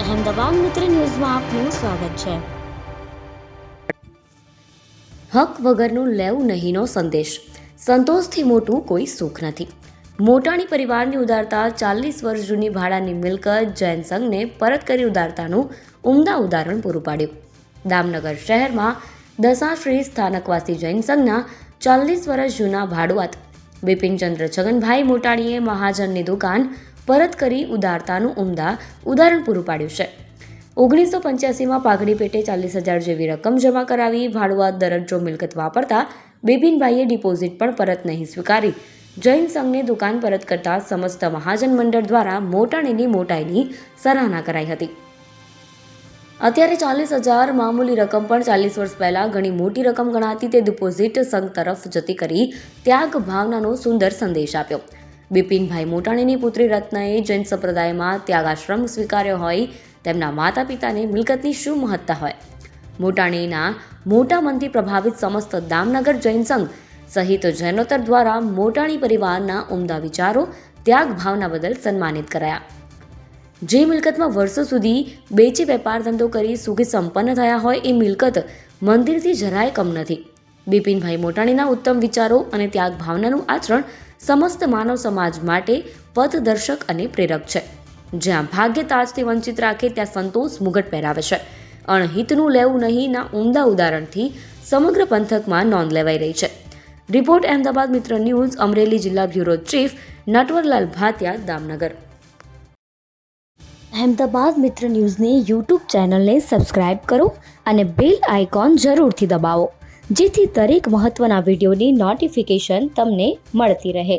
અહેમદાબાદ મિત્ર ન્યૂઝમાં આપનું સ્વાગત છે। હક વગરનું લેવું નહીંનો સંદેશ, સંતોષથી મોટું કોઈ સુખ નથી। મોટાણી પરિવારની ઉદારતા, 40 વર્ષ જૂની ભાડાની મિલકત જૈન સંઘને પરત કરી ઉદારતાનું ઉમદા ઉદાહરણ પૂરું પાડ્યું। દામનગર શહેરમાં દશાશ્રી સ્થાનકવાસી જૈન સંઘના 40 વર્ષ જૂના ભાડુઆત બિપિનચંદ્ર છગનભાઈ મોટાણીએ મહાજનની દુકાન પરત કરી ઉદારતાનું ઉમદા ઉદાહરણ પૂરું પાડ્યું છે। 1985માં પાઘડી પેટે 40,000 જેવી રકમ જમા કરાવી ભાડુઆત દરજ્જો મિલકત વાપરતા બિપિનભાઈએ ડિપોઝિટ પણ પરત નહીં સ્વીકારી જૈન સંઘને દુકાન પરત કરતા સમસ્ત મહાજન મંડળ દ્વારા મોટાણીની મોટાઈની સરાહના કરાઈ હતી। અત્યારે 40,000 મામૂલી રકમ પણ 40 વર્ષ પહેલા ઘણી મોટી રકમ ગણાતી તે ડિપોઝિટ સંઘ તરફ જતી કરી ત્યાગ ભાવનાનો સુંદર સંદેશ આપ્યો। બિપિનભાઈ મોટાણીની પુત્રી રત્નએ જૈન સંપ્રદાયમાં ત્યાગાશ્રમ સ્વીકાર્યો હોય તેમના માતા પિતાને મિલકતની શું મહત્તા હોય। મોટાણીના મોટા મનથી પ્રભાવિત સમસ્ત દામનગર જૈન સંઘ સહિત જૈનોત્તર દ્વારા મોટાણી પરિવારના ઉમદા વિચારો ત્યાગ ભાવના બદલ સન્માનિત કરાયા। જે મિલકતમાં વર્ષો સુધી બેચી વેપાર ધંધો કરી સુખી સંપન્ન થયા હોય એ મિલકત મંદિરથી જરાય કમ નથી। બિપિનભાઈ મોટાણીના ઉત્તમ વિચારો અને ત્યાગ ભાવનાનું આચરણ સમસ્ત માનવ સમાજ માટે પથદર્શક અને પ્રેરક છે। જ્યાં ભાગ્ય તાજથી વંચિત રાખે ત્યાં સંતોષ મુગટ પહેરાવે છે। અણહિતનું લેવું નહીંના ઉમદા ઉદાહરણથી સમગ્ર પંથકમાં નોંધ લેવાઈ રહી છે। રિપોર્ટ અહેમદાબાદ મિત્ર ન્યૂઝ, અમરેલી જિલ્લા બ્યુરો ચીફ નટવરલાલ ભાતિયા, દામનગર। અહેમદાબાદ મિત્ર ન્યૂઝની યુટ્યુબ ચેનલને સબસ્ક્રાઇબ કરો અને બેલ આઇકોન જરૂરથી દબાવો, જેથી દરેક મહત્વના વિડીયોની નોટિફિકેશન તમને મળતી રહે।